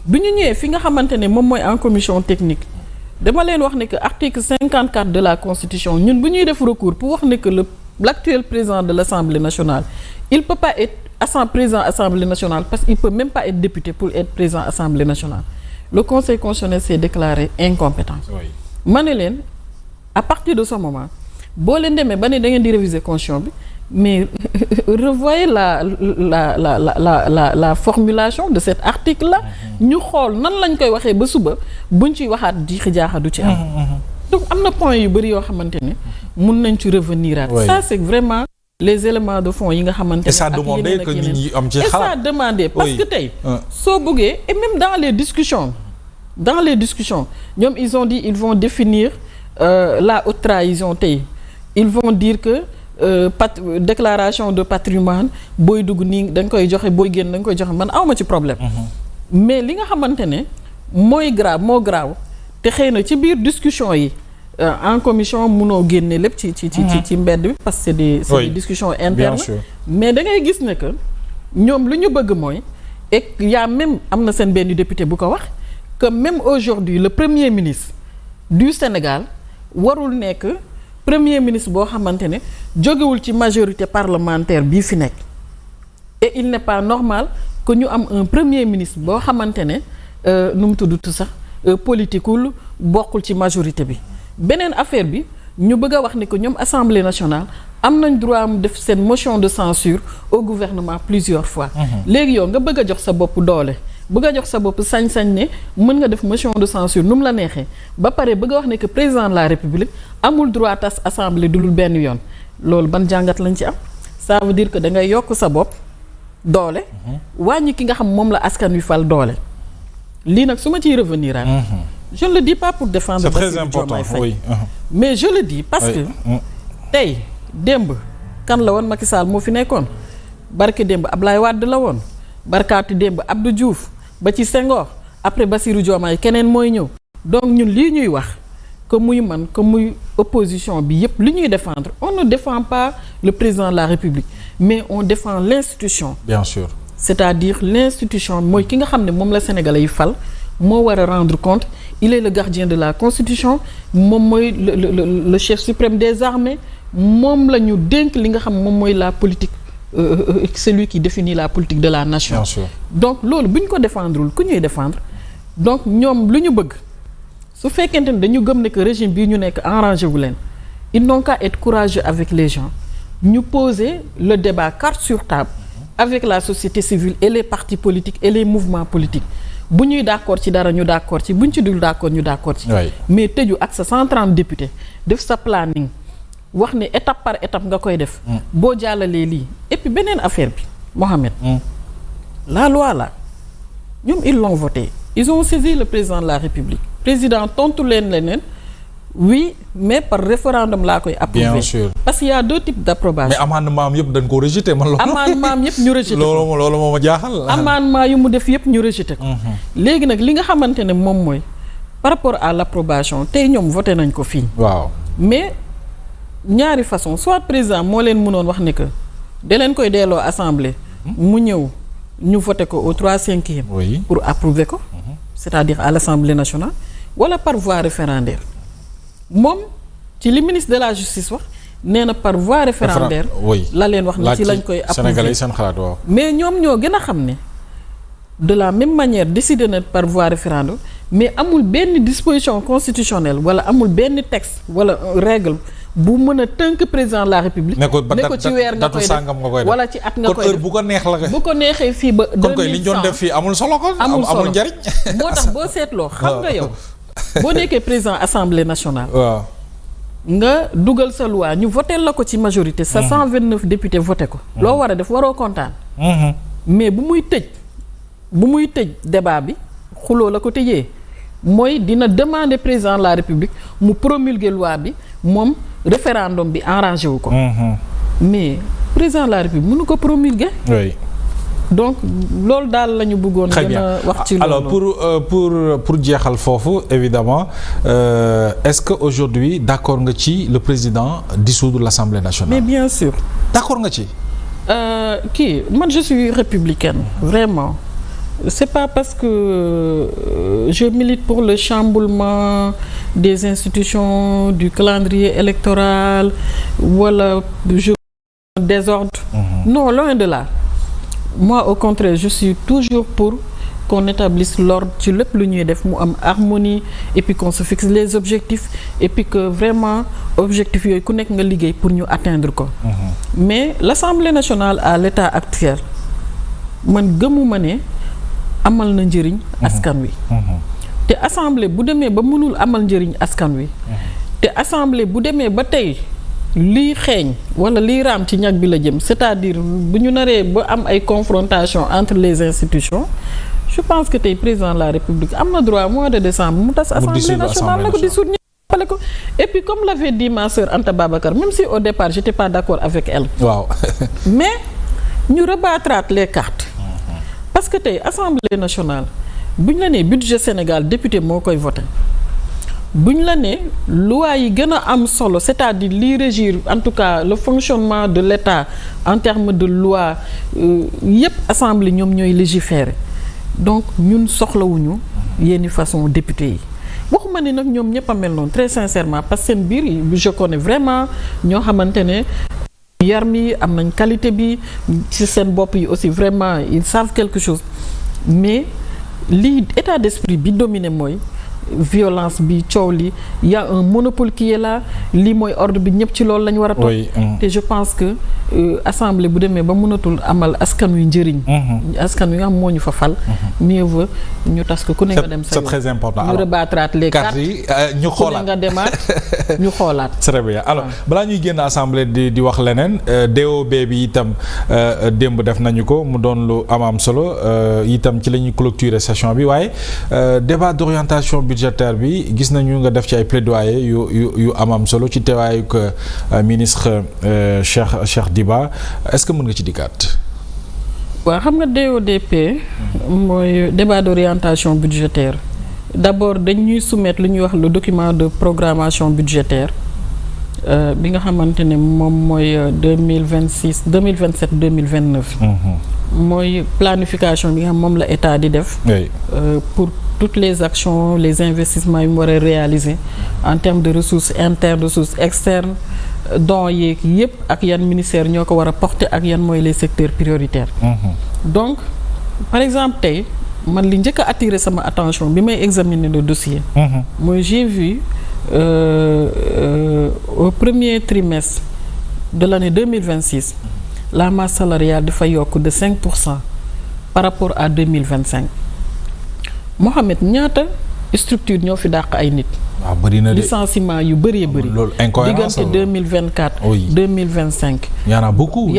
bi ñu ñëwee fi nga xamante ne moom mooy en commission technique dama leen wax ne que article 54 de la constitution ñun bu ñuy def recours pour wax ne que l'actuel président de l'Assemblée nationale il peut pas être président Assemblée nationale parce qu'il peut même pas être député pour être président Assemblée nationale le Conseil constitutionnel s'est déclaré incompétent. ma ne leen à partir de ce moment boo leen demee ba ne da ngeen di réviser constitution bi mais revoyez la formulation de cet article là ñu xool nan lañ koy waxee ba suba buñ ciy waxaat jiixi jaaxa du ci am. donc am na point yu bëri yoo xamante ne mun nañ ci revenir à ça c'est vraiment les éléments de fond yi nga xamante ne. et ça demandait que nit ñi am ci xalaat. et ça demandait parce que tey soo bëggee et même dans les discussions ñoom ils ont dit ils vont définir la haute trahison tey ils vont dire que déclaration de patrimoine booy dugg nii da nga koy joxe booy génn da nga koy joxe man awma ci problème mais li nga xamante ne moo grave te xëy na ci biir discussion yi en commission munoo génne lépp ci mbedd bi parce que c'est des discussions internes mais da ngay gis ne que ñoom lu ñu bëgg mooy et y'a même am na seen benn député bu ko wax que même aujourd'hui le premier ministre du Sénégal warul nekk premier ministre boo xamante ne jógewul ci majorité parlementaire bii fi nekk et il n'est pas normal que ñu am un premier ministre boo xamante ne nu mu tudd sax politiqueul bokkul ci majorité bi beneen affaire bi ñu bëgg a wax ni que ñoom Assemblée nationale am nañ droit am def seen motion de censure au gouvernement plusieurs fois léegi yow nga bëgg a jox sa bopp doole bëgg a jox sa bopp sañ-sañ ne mën nga def motion de censure nu mu la neexee ba pare bëgg a wax ne que président de la république amul droit tas assemblée dulul benn yoon loolu ban jàngat lañ ci am ça veut dire que da ngay yokk sa bopp doole wàññi ki nga xam moom la askan wi fal doole lii nag su ma ciy revenir ak je ne le dis pas pour défendre c'est très important oui mais je le dis parce que tey démb kan la woon Macky Sall moo fi nekkoon barke démb Ablaye Wade la woon barkaatu démb Abdou Diouf ba ci Senghor après Bassirou Diomaye keneen mooy ñëw donc ñun lii ñuy wax que muy man que muy opposition bi yépp li ñuy défendre on ne défend pas le président de la République mais on défend l'institution bien sûr c'est-à-dire l'institution mooy ki nga xam ne moom la Sénégalais yi fal moo war a rendre compte il est le gardien de la Constitution moom mooy le chef suprême des armées moom la ñu dénk li nga xam moom mooy la politique celui qui définit la politique de la nation. Bien sûr. donc loolu bu ñu ko défendrewul ku ñuy défendre donc ñoom lu ñu bëgg su fekkente ne dañu gëm ne que régime bii ñu nekk arrangé wu leen ils n'ont qu'à être courageux avec les gens ñu poser le débat carte sur table avec la société civile et les partis politiques et les mouvements politiques bu ñuy d'accord ci dara ñu d'accord ci bu ñu ci dul d'accord ñu d'accord ci. mais tëju ak sa 130 députés def sa planning. wax ne étape par étape nga koy def boo jàllalee lii et puis beneen affaire bi Mohamed la loi là ñoom ils l'ont voté ils ont saisi le président de la République président tontu leen leneen oui mais par référendum laa koy approuvé bien sûr parce qu'il y a deux types d'approbation mais amendement am yëpp dañ ko rejeté man loolu amendement am yëpp ñu rejeté loolu moo ma jaaxal amendement yu mu def yëpp ñu rejeté ko léegi nag li nga xamante ne moom mooy par rapport à l'approbation tey ñoom voté nañ ko fii waaw mais ñaari façon soit président moo leen mënoon wax ne que da leen koy delloo assemblée mu ñëw ñu voté ko au 3/5 pour approuver ko c'est-à-dire à l'Assemblée nationale wala par voie référendaire moom ci li ministre de la justice wax nee na par voie référendaire la leen wax ne ci lañ koy approuver Sénégalais yi seen xalaat waaw mais ñoom ñoo gën a xam ne de la même manière décidé na par voie référendaire mais amul benn disposition constitutionnelle wala amul benn texte wala règle bu mën a tënk président de la République ne ko ci weer nga koy def wala ci at nga koy def bu ko neex la bu ko neexee fii ba 2100 kon koy li ñu doon def fii amul solo ko amul njariñ moo tax boo seetloo xam nga yow boo nekkee président Assemblée nationale waaw nga dugal sa loi ñu voté la ko ci majorité sa 129 députés voté ko loo war a def waroo kontaan mais bu muy tëj débat bi xuloo la ko tëjee mooy dina demander président de la République mu promulguer loi bi moom référendum bi arrangé wu ko mais président de la République mënu ko promulguer donc loolu daal la ñu bëggoon gën a wax ci loolu. alors pour jeexal foofu évidemment est-ce que aujourd'hui d'accord nga ci le président dissoudre l'Assemblée nationale. mais bien sûr. d'accord nga ci. Man je suis républicaine vraiment c'est pas parce que je milite pour le chamboulement des institutions, du calendrier électoral wala je désordre. Non, loin de là. Moi, au contraire, je suis toujours pour qu'on établisse l'ordre ci lépp lu ñuy def mu am harmonie et puis qu'on se fixe les objectifs et puis que vraiment objectifs yooyu ku nekk nga liggéey pour ñu atteindre ko. Mais l'Assemblée nationale à l'état actuel man gëmuma ne amal na njëriñ askan wi. te assemblée bu demee ba mënul amal njëriñ askan wi. te assemblée bu demee ba tey lii xeeñ wala lii raam ci ñag bi la jëm c'est-à-dire bu ñu naree ba am ay confrontation entre les institutions. Je pense que tey président de la République am na droit mois de décembre mu tas assemblée nationale na ko dissoudre ñëppale ko et puis comme l'avait dit ma sœur Anta Babacar même si au départ j'étais pas d'accord avec elle. Waaw. Mais ñu rebattraat les cartes. Parce que tey assemblée nationale bu ñu la nee budget Sénégal député moo koy voté bu ñu la nee loi yi gën a am solo c'est-à-dire liy régir en tout cas le fonctionnement de l'État en termes de loi yépp assemblée ñoom ñooy légiférer. Donc ñun soxlawuñu yenn façon député yi waxuma ne nag ñoom ñëpp a mel noonu très sincèrement parce que seen biir je connais vraiment ñoo xamante ne yar mi am nañ qualité bi ci seen bopp yi aussi vraiment ils savent quelque chose mais lii état d'esprit bi dominé mooy violence bi coow li y a un monopole qui est là lii mooy ordre bi ñëpp ci loolu la ñu war a toog te je pense que assemblée bu demee ba mënatul amal askan wi njëriñ askan wi nga xam moo ñu fa fal mieux vaut ñu tas ko ku ne nga dem sa c'est très important ñu rebattraat les cartes yi ñu xoolaat ku ne nga demaat ñu xoolaat très bien alors balaa ñuy génn assemblée di wax leneen DOB bi itam démb def nañu ko mu doon lu am solo itam ci la ñuy clôturer session bi waaye débat d'orientation budgétaire bi gis nañu nga def ci ay plaidoyer yu am solo ci teewaayu ministre Cheikh Diba est-ce que mën nga ci dikkaat. waaw xam nga DODP mooy débat d'orientation budgétaire d'abord dañuy soumettre lu ñuy wax le document de programmation budgétaire bi nga xamante ne moom mooy 2026 2027 2029. mooy planification bi nga xam moom la état di def. pour toutes les actions les investissements yu mu war a réaliser en termes de ressources internes ressources externes dons yeeg yëpp ak yan ministère ñoo ko war a porter ak yan mooy les secteurs prioritaires. Donc par exemple tey man li njëkk a attirer sama attention bi may examiner le dossier. mooy j'ai vu au premier trimestre de l'année 2026 la masse salariale dafa yokk de 5% par rapport à 2025. Mohamed ñaata structure ñoo fi dàq ay nit. waaw bëri na de licenciement yu bëree bëri. loolu incohérence diggante 2024. 2025. y en a beaucoup.